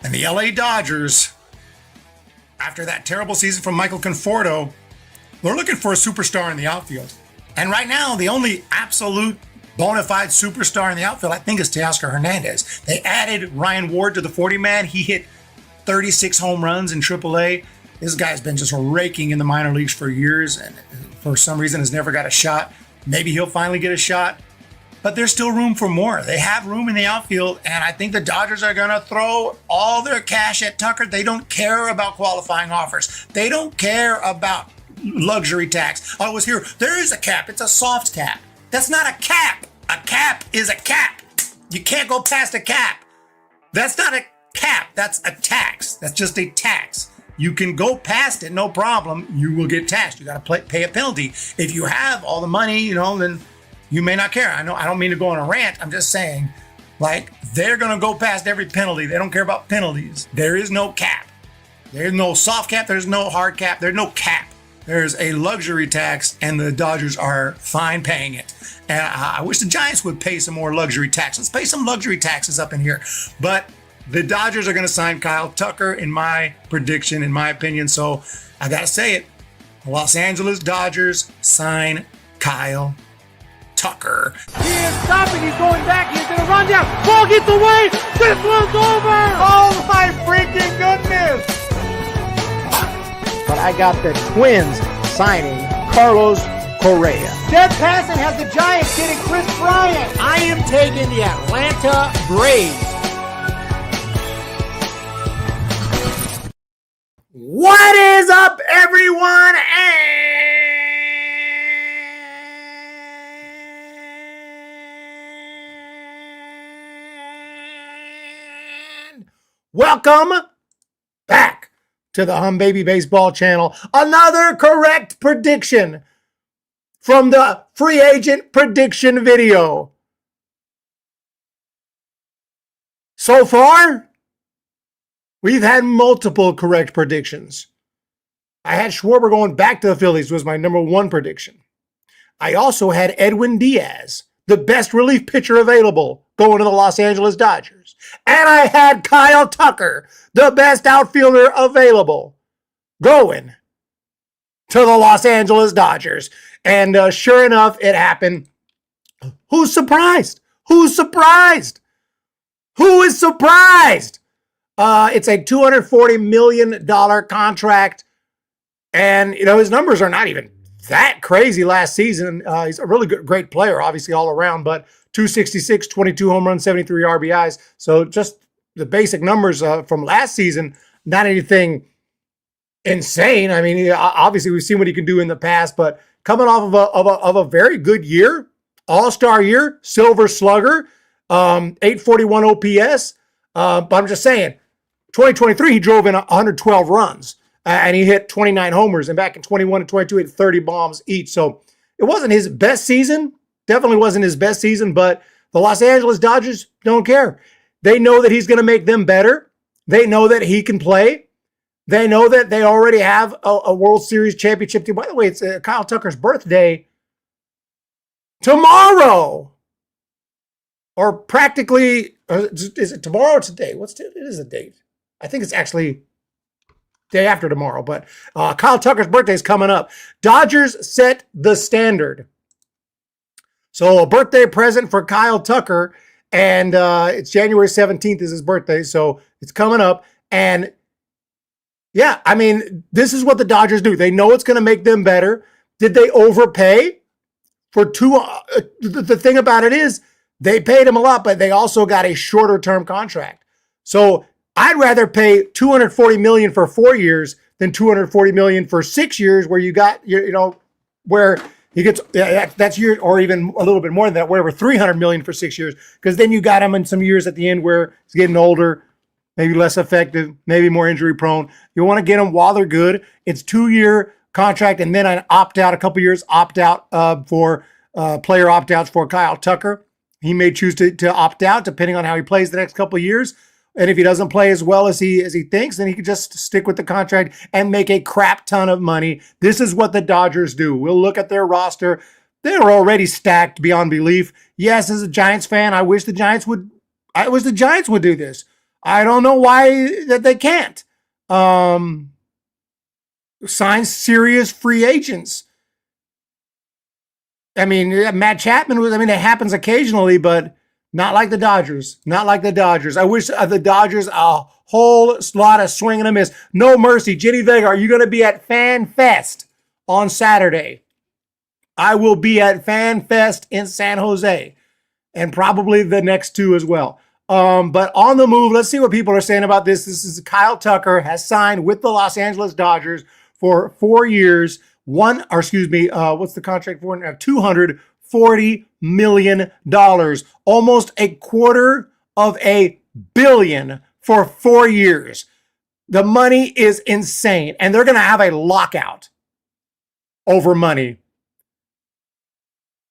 And the LA Dodgers, after that terrible season from Michael Conforto, they're looking for a superstar in the outfield. And right now, the only absolute bona fide superstar in the outfield, I think, is Teoscar Hernandez. They added Ryan Ward to the 40-man. He hit 36 home runs in AAA. This guy's been just raking in the minor leagues for years, and for some reason has never got a shot. Maybe he'll finally get a shot, but there's still room for more. They have room in the outfield, and I think the Dodgers are going to throw all their cash at Tucker. They don't care about qualifying offers. They don't care about luxury tax. I was here. There is a cap. It's a soft cap. That's not a cap. A cap is a cap. You can't go past a cap. That's not a cap. That's a tax. That's just a tax. You can go past it, no problem. You will get taxed. You got to pay a penalty. If you have all the money, then you may not care. I don't mean to go on a rant. I'm just saying, they're going to go past every penalty. They don't care about penalties. There is no cap. There's no soft cap. There's no hard cap. There's no cap. There's a luxury tax, and the Dodgers are fine paying it. And I wish the Giants would pay some more luxury tax. Let's pay some luxury taxes up in here. But the Dodgers are going to sign Kyle Tucker, in my prediction, in my opinion. So I got to say it. The Los Angeles Dodgers sign Kyle Tucker. He is stopping. He's going back. He's going to run down. Ball gets away. This one's over. Oh, my freaking goodness. But I got the Twins signing Carlos Correa. Jeff Passan has the Giants getting Chris Bryant. I am taking the Atlanta Braves. What is up, everyone? And welcome back to the Humm Baby Baseball channel. Another correct prediction from the free agent prediction video. So far, we've had multiple correct predictions. I had Schwarber going back to the Phillies was my number one prediction. I also had Edwin Diaz, the best relief pitcher available, going to the Los Angeles Dodgers. And I had Kyle Tucker, the best outfielder available, going to the Los Angeles Dodgers. And sure enough, it happened. Who's surprised? Who's surprised? Who is surprised? It's a $240 million contract. And, his numbers are not even that crazy last season. He's a really great player, obviously, all around. But 266, 22 home runs, 73 RBIs. So just the basic numbers from last season, not anything insane. I mean, obviously, we've seen what he can do in the past. But coming off of a very good year, all-star year, Silver Slugger, 841 OPS. But I'm just saying, 2023, he drove in 112 runs, and he hit 29 homers. And back in 21 and 22, he hit 30 bombs each. So it wasn't his best season. Definitely wasn't his best season, but the Los Angeles Dodgers don't care. They know that he's going to make them better. They know that he can play. They know that they already have a World Series championship team. By the way, it's Kyle Tucker's birthday tomorrow. Or practically, is it tomorrow or today? It is a date. I think it's actually day after tomorrow, but Kyle Tucker's birthday is coming up. Dodgers set the standard. So a birthday present for Kyle Tucker, and it's January 17th is his birthday, so it's coming up. And yeah, I mean, this is what the Dodgers do. They know it's going to make them better. Did they overpay for two? The thing about it is they paid him a lot, but they also got a shorter term contract. So I'd rather pay $240 million for 4 years than $240 million for 6 years, where you got, where he gets, that's year, or even a little bit more than that, where we're $300 million for 6 years, because then you got him in some years at the end where he's getting older, maybe less effective, maybe more injury prone. You want to get them while they're good. It's 2-year contract, and then an opt-out, a couple years opt-out for player opt-outs for Kyle Tucker. He may choose to opt out depending on how he plays the next couple of years. And if he doesn't play as well as he thinks, then he could just stick with the contract and make a crap ton of money. This is what the Dodgers do. We'll look at their roster. They're already stacked beyond belief. Yes, as a Giants fan, I wish the Giants would do this. I don't know why that they can't. Sign serious free agents. I mean, Matt Chapman was, I mean, it happens occasionally, but not like the Dodgers. Not like the Dodgers. I wish the Dodgers a whole lot of swing and a miss. No mercy. Jenny Vega, are you going to be at Fan Fest on Saturday? I will be at Fan Fest in San Jose and probably the next two as well. But on the move, let's see what people are saying about this. This is Kyle Tucker has signed with the Los Angeles Dodgers for 4 years. What's the contract for? $240 million. Almost $250 million for 4 years. The money is insane. And they're going to have a lockout over money.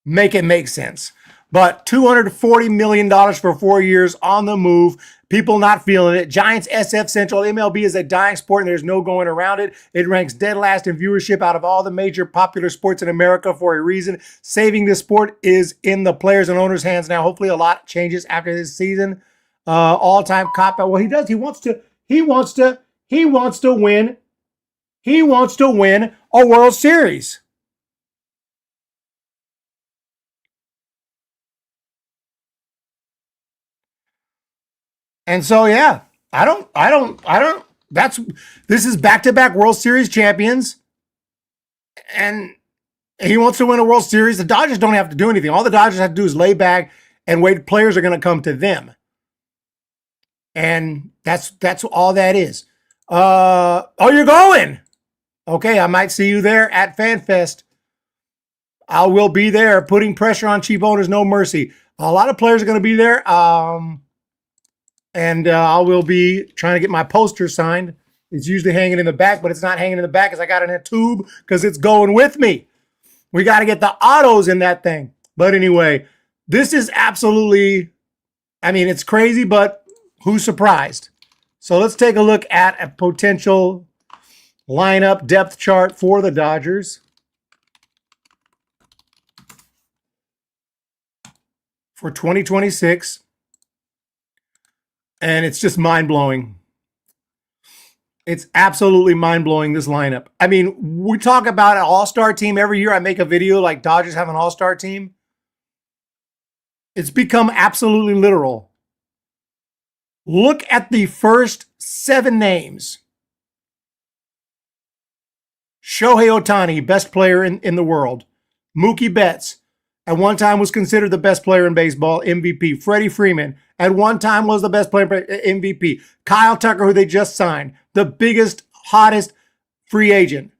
Make it make sense. But $240 million for 4 years on the move. People not feeling it. Giants SF Central. MLB is a dying sport and there's no going around it. It ranks dead last in viewership out of all the major popular sports in America for a reason. Saving this sport is in the players' and owners' hands now. Hopefully a lot changes after this season. All-time cop out. Well, he does. He wants to win. He wants to win a World Series. And so, yeah, this is back-to-back World Series champions. And he wants to win a World Series. The Dodgers don't have to do anything. All the Dodgers have to do is lay back and wait. Players are going to come to them. And that's all that is. Oh, you're going. Okay, I might see you there at FanFest. I will be there putting pressure on cheap owners, no mercy. A lot of players are going to be there. And I will be trying to get my poster signed. It's usually hanging in the back, but it's not hanging in the back because I got it in a tube because it's going with me. We got to get the autos in that thing. But anyway, this is absolutely, I mean, it's crazy, but who's surprised? So let's take a look at a potential lineup depth chart for the Dodgers for 2026. And it's just mind-blowing. It's absolutely mind-blowing, this lineup. I mean, we talk about an all-star team every year. I make a video like Dodgers have an all-star team. It's become absolutely literal. Look at the first 7 names. Shohei Ohtani, best player in the world. Mookie Betts, at one time was considered the best player in baseball, MVP. Freddie Freeman, at one time was the best player, MVP. Kyle Tucker, who they just signed, the biggest, hottest free agent.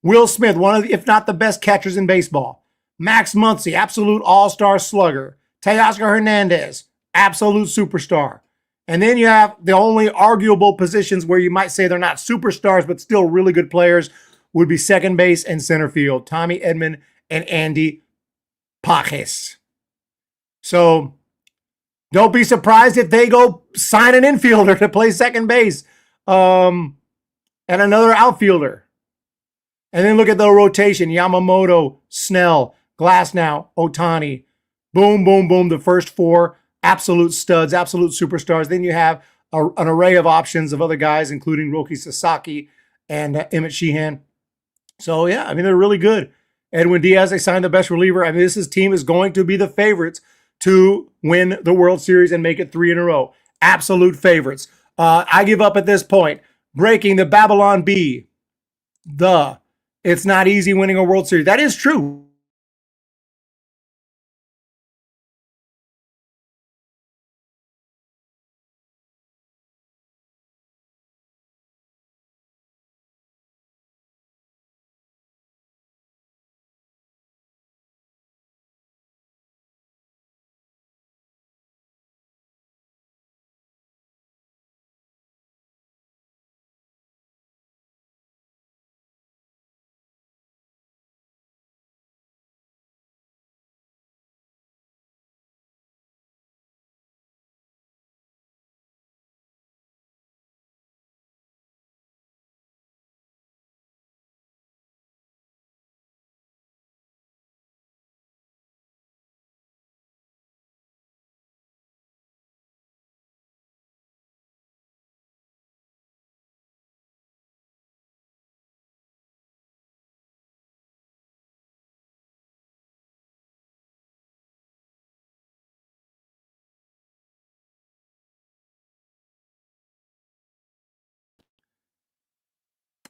Will Smith, one of the, if not the best catchers in baseball. Max Muncy, absolute all-star slugger. Teoscar Hernandez, absolute superstar. And then you have the only arguable positions where you might say they're not superstars, but still really good players would be second base and center field. Tommy Edman and Andy Pages. So don't be surprised if they go sign an infielder to play second base and another outfielder. And then look at the rotation. Yamamoto, Snell, Glasnow, Ohtani. Boom, boom, boom. The first 4 absolute studs, absolute superstars. Then you have an array of options of other guys, including Roki Sasaki and Emmett Sheehan. So, yeah, I mean, they're really good. Edwin Diaz, they signed the best reliever. I mean, this team is going to be the favorites to win the World Series and make it 3 in a row. Absolute favorites. I give up at this point. Breaking the Babylon Bee. It's not easy winning a World Series. That is true.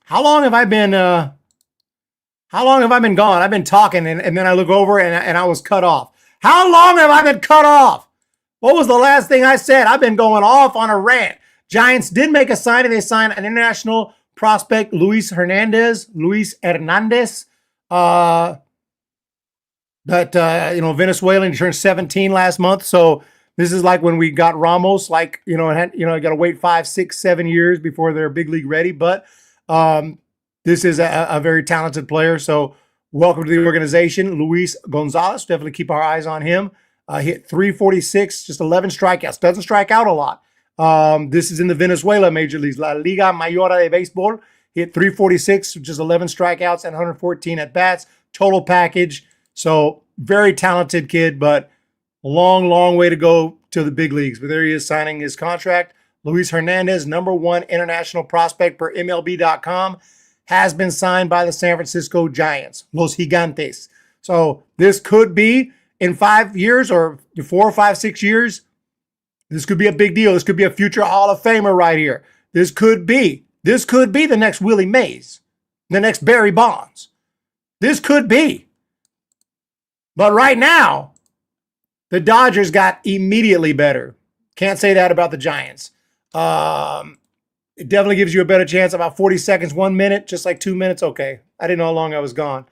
How long have I been gone? I've been talking and then I look over and I was cut off. How long have I been cut off? What was the last thing I said? I've been going off on a rant. Giants did make a signing. They signed an international prospect, Luis Hernandez. Venezuelan. He turned 17 last month. So this is like when we got Ramos, like, you got to wait 5, 6, 7 years before they're big league ready. But this is a very talented player. So welcome to the organization, Luis Gonzalez. Definitely keep our eyes on him. Hit 346, just 11 strikeouts. Doesn't strike out a lot. This is in the Venezuela Major Leagues, La Liga Mayor de Béisbol. Hit 346, just 11 strikeouts and 114 at bats. Total package. So very talented kid, but a long, long way to go to the big leagues. But there he is signing his contract. Luis Hernandez, #1 international prospect per MLB.com, has been signed by the San Francisco Giants, Los Gigantes. So this could be in 5 years or 4, 5, 6 years. This could be a big deal. This could be a future Hall of Famer right here. This could be the next Willie Mays, the next Barry Bonds. This could be. But right now, the Dodgers got immediately better. Can't say that about the Giants. It definitely gives you a better chance. About 40 seconds, 1 minute, just like 2 minutes. Okay. I didn't know how long I was gone.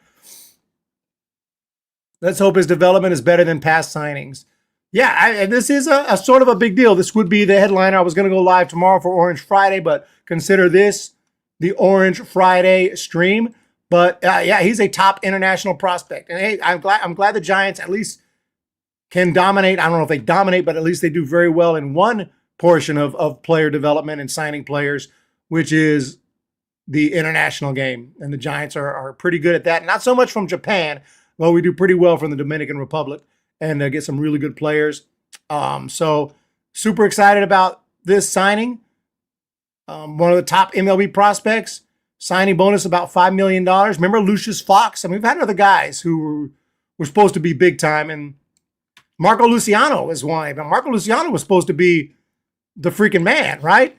Let's hope his development is better than past signings. Yeah, this is a sort of a big deal. This would be the headliner. I was going to go live tomorrow for Orange Friday, but consider this the Orange Friday stream. But yeah, he's a top international prospect. And hey, I'm glad the Giants at least can dominate. I don't know if they dominate, but at least they do very well in one portion of player development and signing players, which is the international game. And the Giants are pretty good at that. Not so much from Japan, but we do pretty well from the Dominican Republic and get some really good players. So super excited about this signing. One of the top MLB prospects. Signing bonus about $5 million. Remember Lucius Fox? I mean, we've had other guys who were supposed to be big time, and Marco Luciano is one. But Marco Luciano was supposed to be the freaking man, right?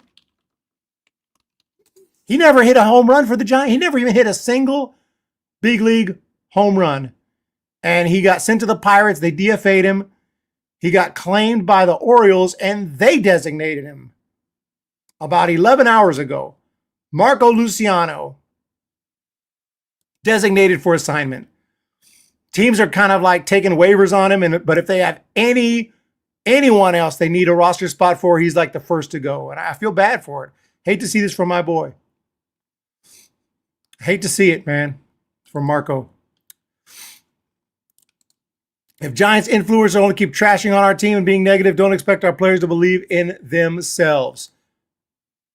He never hit a home run for the Giants. He never even hit a single big league home run. And he got sent to the Pirates. They DFA'd him. He got claimed by the Orioles, and they designated him about 11 hours ago. Marco Luciano, designated for assignment. Teams are kind of like taking waivers on him, but if they have anyone else they need a roster spot for, he's like the first to go. And I feel bad for it. Hate to see this from my boy. Hate to see it, man, from Marco. If Giants influencers only keep trashing on our team and being negative, don't expect our players to believe in themselves.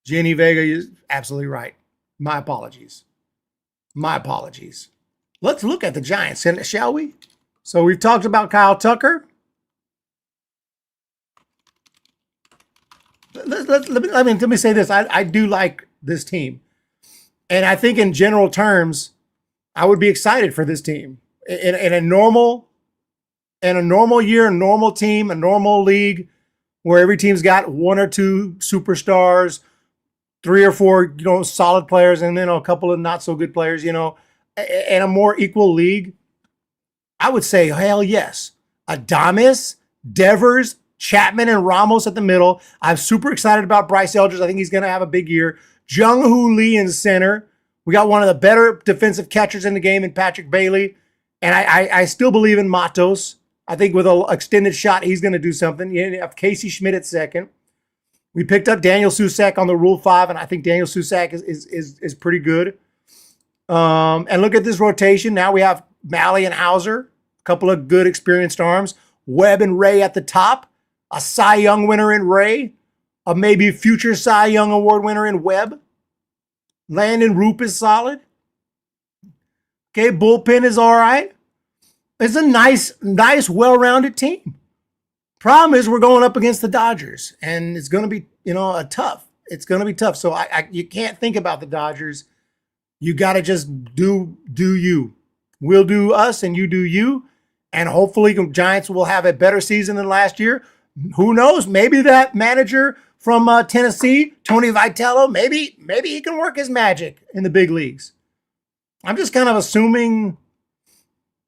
Jenny Vega is absolutely right. My apologies. My apologies. Let's look at the Giants, shall we? So we've talked about Kyle Tucker. Let me say this. I do like this team. And I think in general terms, I would be excited for this team. In a normal year, a normal team, a normal league, where every team's got 1 or 2 superstars, 3 or 4, solid players, and then a couple of not so good players, in a more equal league, I would say, hell yes. Adames, Devers, Chapman, and Ramos at the middle. I'm super excited about Bryce Eldridge. I think he's going to have a big year. Jung-Hoo Lee in center. We got one of the better defensive catchers in the game in Patrick Bailey. And I still believe in Matos. I think with an extended shot, he's going to do something. You have Casey Schmidt at second. We picked up Daniel Susac on the Rule 5, and I think Daniel Susac is pretty good. And look at this rotation. Now we have Malley and Hauser, a couple of good experienced arms. Webb and Ray at the top. A Cy Young winner in Ray. A maybe future Cy Young Award winner in Webb. Landon Roop is solid. Okay, bullpen is all right. It's a nice, well-rounded team. Problem is we're going up against the Dodgers, and it's going to be, tough. It's going to be tough. So you can't think about the Dodgers. You got to just do you. We'll do us, and you do you. And hopefully Giants will have a better season than last year. Who knows? Maybe that manager from Tennessee, Tony Vitello. Maybe he can work his magic in the big leagues. I'm just kind of assuming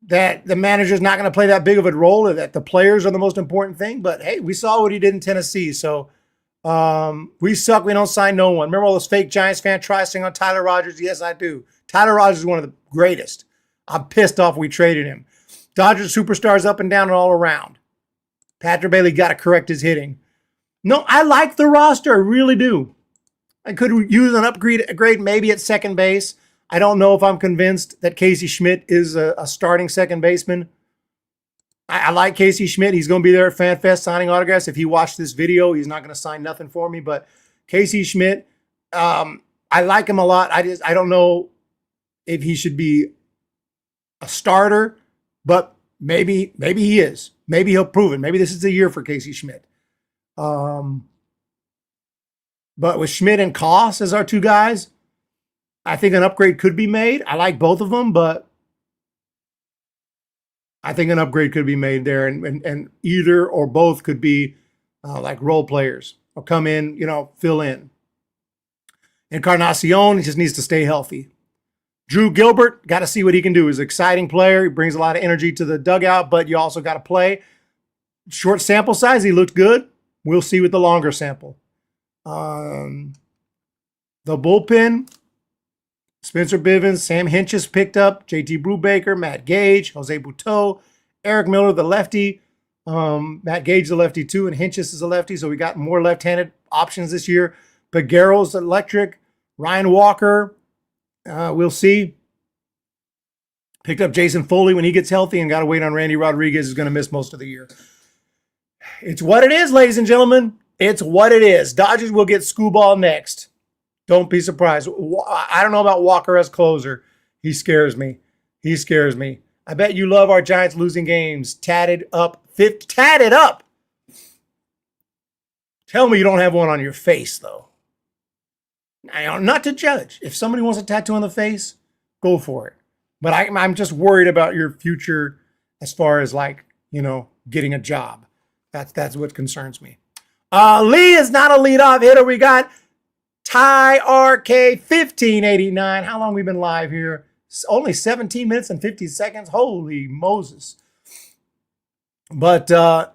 that the manager's not going to play that big of a role, or that the players are the most important thing. But hey, we saw what he did in Tennessee. So we suck. We don't sign no one. Remember all those fake Giants fans trying on Tyler Rogers? Yes, I do. Tyler Rogers is one of the greatest. I'm pissed off we traded him. Dodgers superstars up and down and all around. Patrick Bailey got to correct his hitting. No, I like the roster. I really do. I could use an upgrade maybe at second base. I don't know if I'm convinced that Casey Schmidt is a starting second baseman. I like Casey Schmidt. He's going to be there at FanFest signing autographs. If he watched this video, he's not going to sign nothing for me. But Casey Schmidt, I like him a lot. I don't know if he should be a starter, but maybe he is. Maybe he'll prove it. Maybe this is the year for Casey Schmidt. But with Schmidt and Koss as our two guys, I think an upgrade could be made. I like both of them, but I think an upgrade could be made there, and either or both could be like role players or come in, fill in. Encarnacion, he just needs to stay healthy. Drew Gilbert, got to see what he can do. He's an exciting player. He brings a lot of energy to the dugout, but you also got to play. Short sample size, he looked good. We'll see with the longer sample. The bullpen, Spencer Bivens, Sam Hinch's picked up, JT Brubaker, Matt Gage, Jose Butto, Eric Miller, the lefty. Matt Gage, the lefty too, and Hinch's is a lefty, so we got more left-handed options this year. Peguero's electric. Ryan Walker, we'll see. Picked up Jason Foley when he gets healthy, and got to wait on Randy Rodriguez, who's going to miss most of the year. It's what it is, ladies and gentlemen. It's what it is. Dodgers will get Skubal next. Don't be surprised. I don't know about Walker as closer. He scares me. I bet you love our Giants losing games. Tatted up. Tatted up. Tell me you don't have one on your face, though. Not to judge. If somebody wants a tattoo on the face, go for it. But I'm just worried about your future as far as getting a job. That's what concerns me. Lee is not a leadoff hitter. We got Ty RK 1589. How long we been live here? Only 17 minutes and 50 seconds. Holy Moses. But that's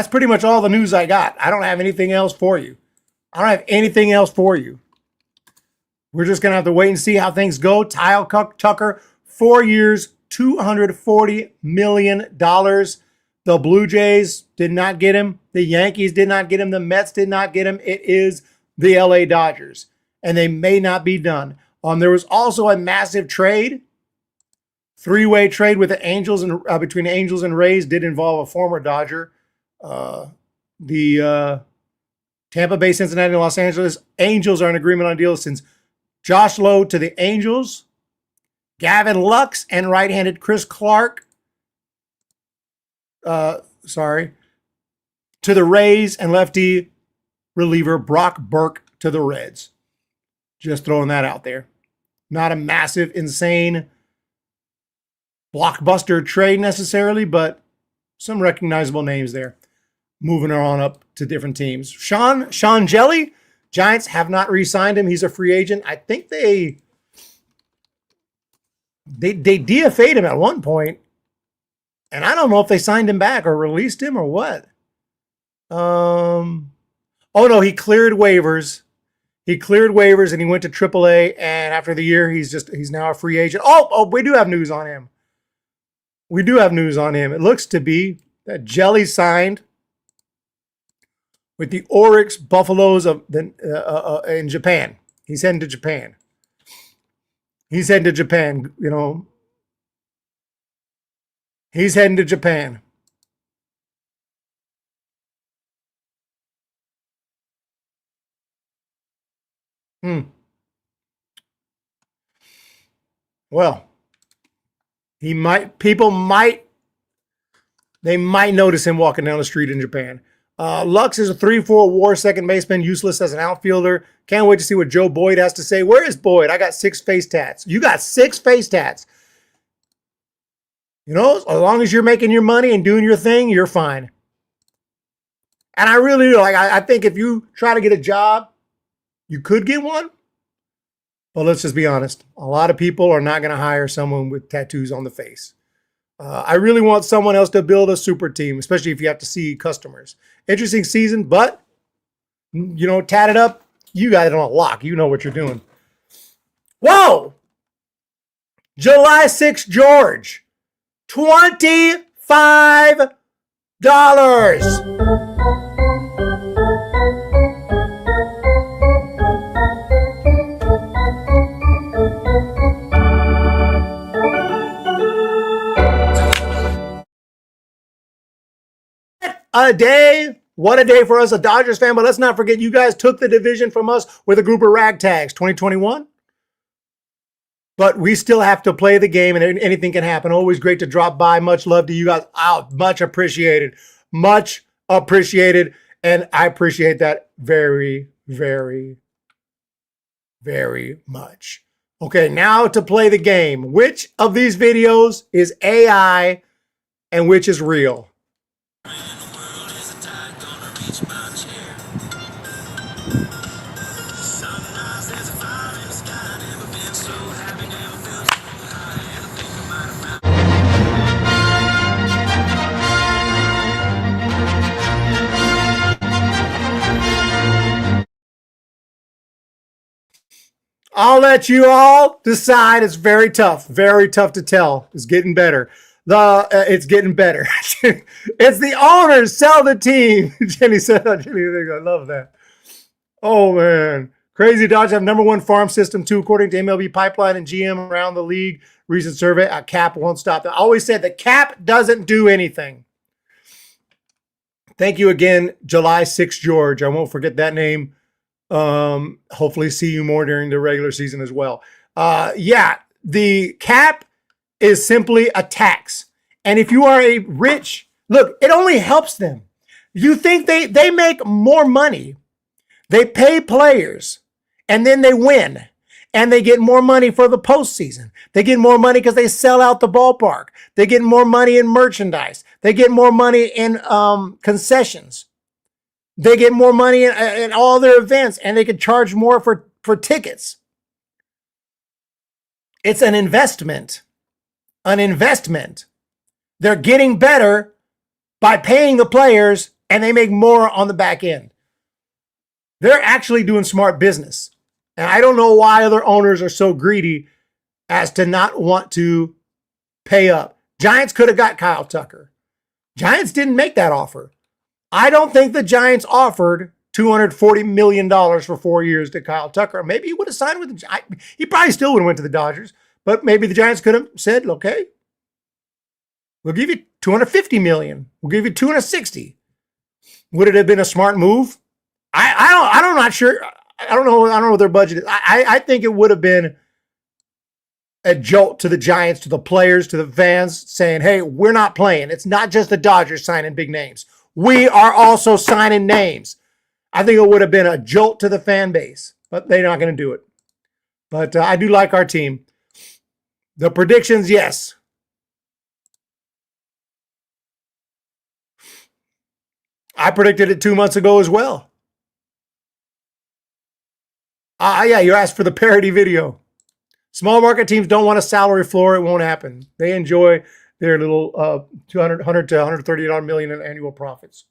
pretty much all the news I got. I don't have anything else for you. We're just going to have to wait and see how things go. Kyle Tucker, 4 years, $240 million. The Blue Jays did not get him. The Yankees did not get him. The Mets did not get him. It is the LA Dodgers, and they may not be done. There was also a massive trade, three-way trade with the Angels and between the Angels and Rays. Did involve a former Dodger. The Tampa Bay, Cincinnati, and Los Angeles Angels are in agreement on deals since Josh Lowe to the Angels, Gavin Lux and right-handed Chris Clark. To the Rays, and lefty reliever Brock Burke to the Reds. Just throwing that out there. Not a massive, insane blockbuster trade necessarily, but some recognizable names there. Moving on up to different teams. Sean Jelly, Giants have not re-signed him. He's a free agent. I think they DFA'd him at one point. And I don't know if they signed him back or released him or what. Oh no, he cleared waivers. And he went to AAA. And after the year, he's now a free agent. Oh, we do have news on him. It looks to be that Jelly signed with the Oryx Buffaloes in Japan. He's heading to Japan. He's heading to Japan. Well, they might notice him walking down the street in Japan. Lux is a 3-4 WAR second baseman, useless as an outfielder. Can't wait to see what Joe Boyd has to say. Where is Boyd? I got 6 face tats. You got 6 face tats. As long as you're making your money and doing your thing, you're fine. And I really like, I think if you try to get a job, you could get one. But let's just be honest. A lot of people are not going to hire someone with tattoos on the face. I really want someone else to build a super team, especially if you have to see customers. Interesting season, but, you know, tat it up. You got it on lock. You know what you're doing. Whoa! July 6th, George. $25. A day. What a day for us, a Dodgers fan. But let's not forget, you guys took the division from us with a group of ragtags. 2021. But we still have to play the game, and anything can happen. Always great to drop by. Much love to you guys. Much appreciated. Much appreciated. And I appreciate that very, very, very much. Okay, now to play the game. Which of these videos is AI and which is real? I'll let you all decide. It's very tough to tell. It's getting better. It's getting better. It's the owners sell the team. Jenny said, I love that. Oh man. Crazy Dodgers have #1 farm system too, according to MLB Pipeline and GM around the league. Recent survey, a cap won't stop. I always said the cap doesn't do anything. Thank you again, July 6th, George. I won't forget that name. Hopefully see you more during the regular season as well. Yeah, the cap is simply a tax. And if you are a rich, look, it only helps them. You think they make more money. They pay players and then they win and they get more money for the postseason. They get more money because they sell out the ballpark. They get more money in merchandise. They get more money in concessions. They get more money in all their events, and they can charge more for tickets. It's an investment. An investment. They're getting better by paying the players, and they make more on the back end. They're actually doing smart business. And I don't know why other owners are so greedy as to not want to pay up. Giants could have got Kyle Tucker. Giants didn't make that offer. I don't think the Giants offered $240 million for 4 years to Kyle Tucker. Maybe he would have signed with the Giants. He probably still would have went to the Dodgers. But maybe the Giants could have said, okay, we'll give you $250 million. We'll give you $260. Would it have been a smart move? I'm not sure. I don't know what their budget is. I think it would have been a jolt to the Giants, to the players, to the fans, saying, hey, we're not playing. It's not just the Dodgers signing big names. We are also signing names. I think it would have been a jolt to the fan base, but they're not going to do it. But I do like our team. The predictions, yes. I predicted it 2 months ago as well. Yeah, you asked for the parody video. Small market teams don't want a salary floor. It won't happen. They enjoy their little $100 to $130 million in annual profits.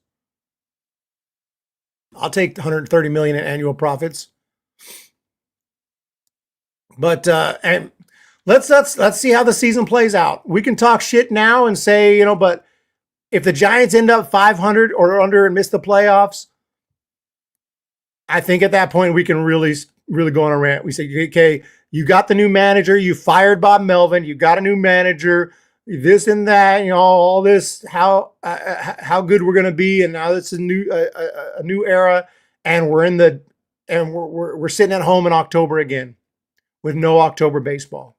I'll take $130 million in annual profits. But and let's see how the season plays out. We can talk shit now and say, but if the Giants end up 500 or under and miss the playoffs, I think at that point we can really go on a rant. We say, okay, you got the new manager, you fired Bob Melvin, you got a new manager, this and that, all this, how good we're going to be, and now it's a new era, and we're sitting at home in October again with no October baseball.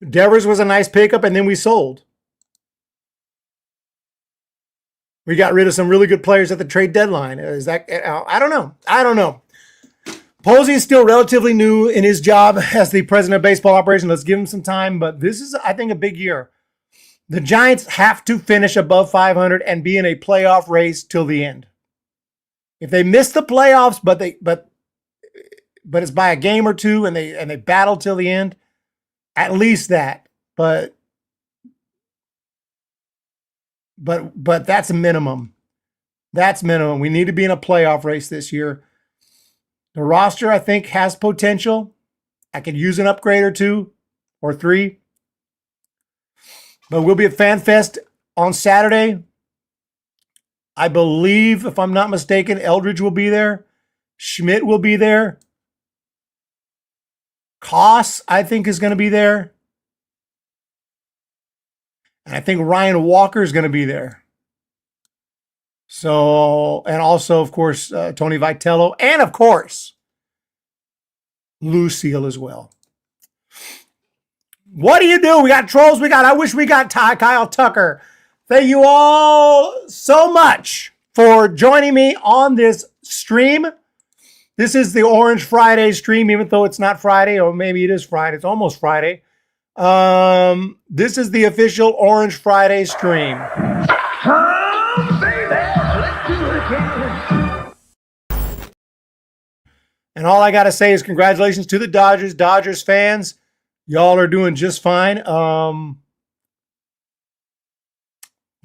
Devers was a nice pickup, and then we sold. We got rid of some really good players at the trade deadline. Is that? I don't know. Posey is still relatively new in his job as the president of baseball operations. Let's give him some time, but this is, I think, a big year. The Giants have to finish above 500 and be in a playoff race till the end. If they miss the playoffs, but it's by a game or two and they battle till the end, at least that. But that's a minimum. That's minimum. We need to be in a playoff race this year. The roster, I think, has potential. I could use an upgrade or two or three. But we'll be at FanFest on Saturday. I believe, if I'm not mistaken, Eldridge will be there. Schmidt will be there. Koss, I think, is going to be there. And I think Ryan Walker is going to be there. So, and also, of course, Tony Vitello. And, of course, Lucille as well. What do you do? We got trolls. I wish we got Kyle Tucker. Thank you all so much for joining me on this stream. This is the Orange Friday stream, even though it's not Friday, or maybe it is Friday. It's almost Friday. This is the official Orange Friday stream. And all I got to say is congratulations to the Dodgers. Dodgers fans, y'all are doing just fine.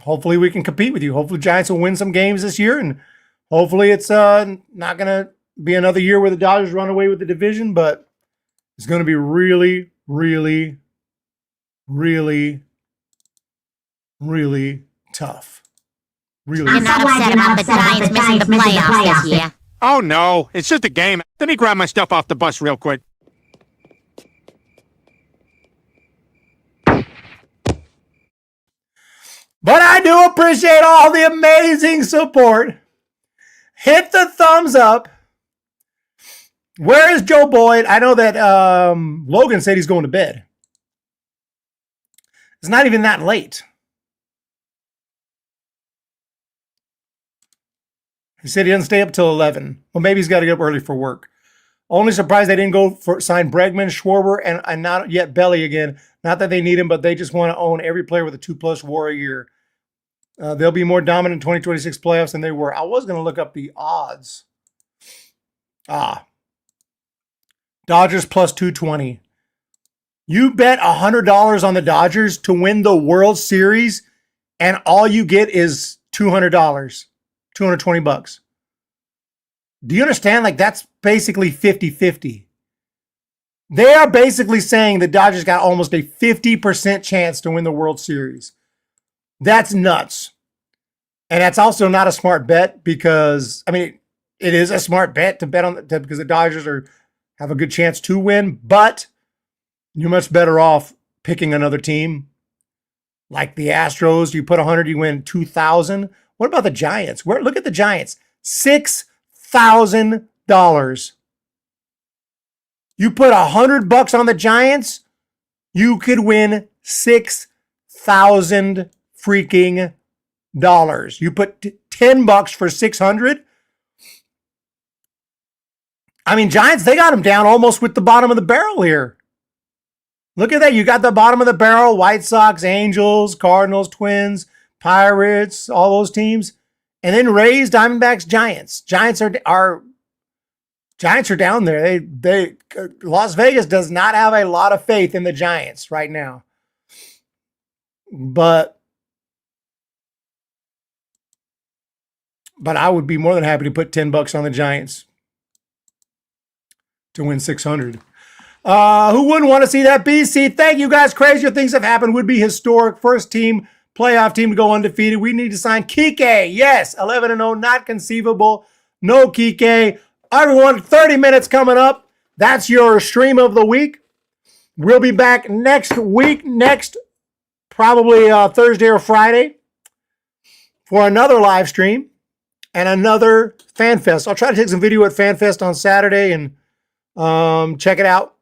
Hopefully we can compete with you. Hopefully Giants will win some games this year, and hopefully it's not going to be another year where the Dodgers run away with the division, but it's going to be really, really, really, really tough. Really. I'm not upset about the Giants missing the playoffs this year. Oh, no. It's just a game. Let me grab my stuff off the bus real quick. But I do appreciate all the amazing support. Hit the thumbs up. Where is Joe Boyd? I know that Logan said he's going to bed. It's not even that late. He said he doesn't stay up till 11. Well, maybe he's got to get up early for work. Only surprised they didn't go for sign Bregman, Schwarber, and not yet Belly again. Not that they need him, but they just want to own every player with a 2+ WAR a year. They'll be more dominant in 2026 playoffs than they were. I was going to look up the odds. Dodgers plus 220. You bet $100 on the Dodgers to win the World Series, and all you get is $200, $220. Do you understand? Like, that's basically 50-50. They are basically saying the Dodgers got almost a 50% chance to win the World Series. That's nuts. And that's also not a smart bet because, I mean, it is a smart bet to bet on because the Dodgers have a good chance to win, but you're much better off picking another team like the Astros. You put 100, you win 2,000. What about the Giants? Look at the Giants. $6,000. You put $100 on the Giants, you could win $6,000 freaking dollars. You put $10 for 600. I mean, Giants, they got them down almost with the bottom of the barrel here. Look at that. You got the bottom of the barrel, White Sox, Angels, Cardinals, Twins, Pirates, all those teams. And then Rays, Diamondbacks, Giants. Giants are down there. They Las Vegas does not have a lot of faith in the Giants right now. But I would be more than happy to put $10 on the Giants to win 600. Who wouldn't want to see that? BC, thank you guys. Crazier things have happened. Would be historic. First team, playoff team to go undefeated. We need to sign Kike. Yes, 11-0, not conceivable. No Kike. Everyone, 30 minutes coming up. That's your stream of the week. We'll be back next week, probably Thursday or Friday, for another live stream and another FanFest. I'll try to take some video at FanFest on Saturday and check it out.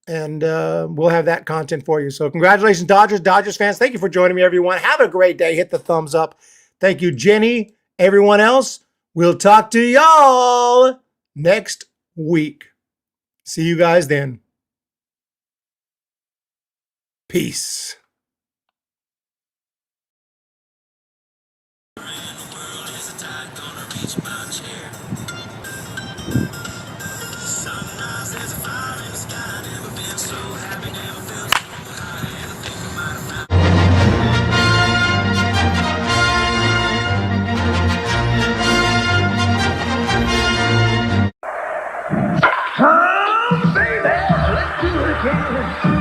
And we'll have that content for you. So congratulations, Dodgers fans. Thank you for joining me, everyone. Have a great day. Hit the thumbs up. Thank you, Jenny. Everyone else, we'll talk to y'all next week. See you guys then. Peace. Humm, baby, let's do it again.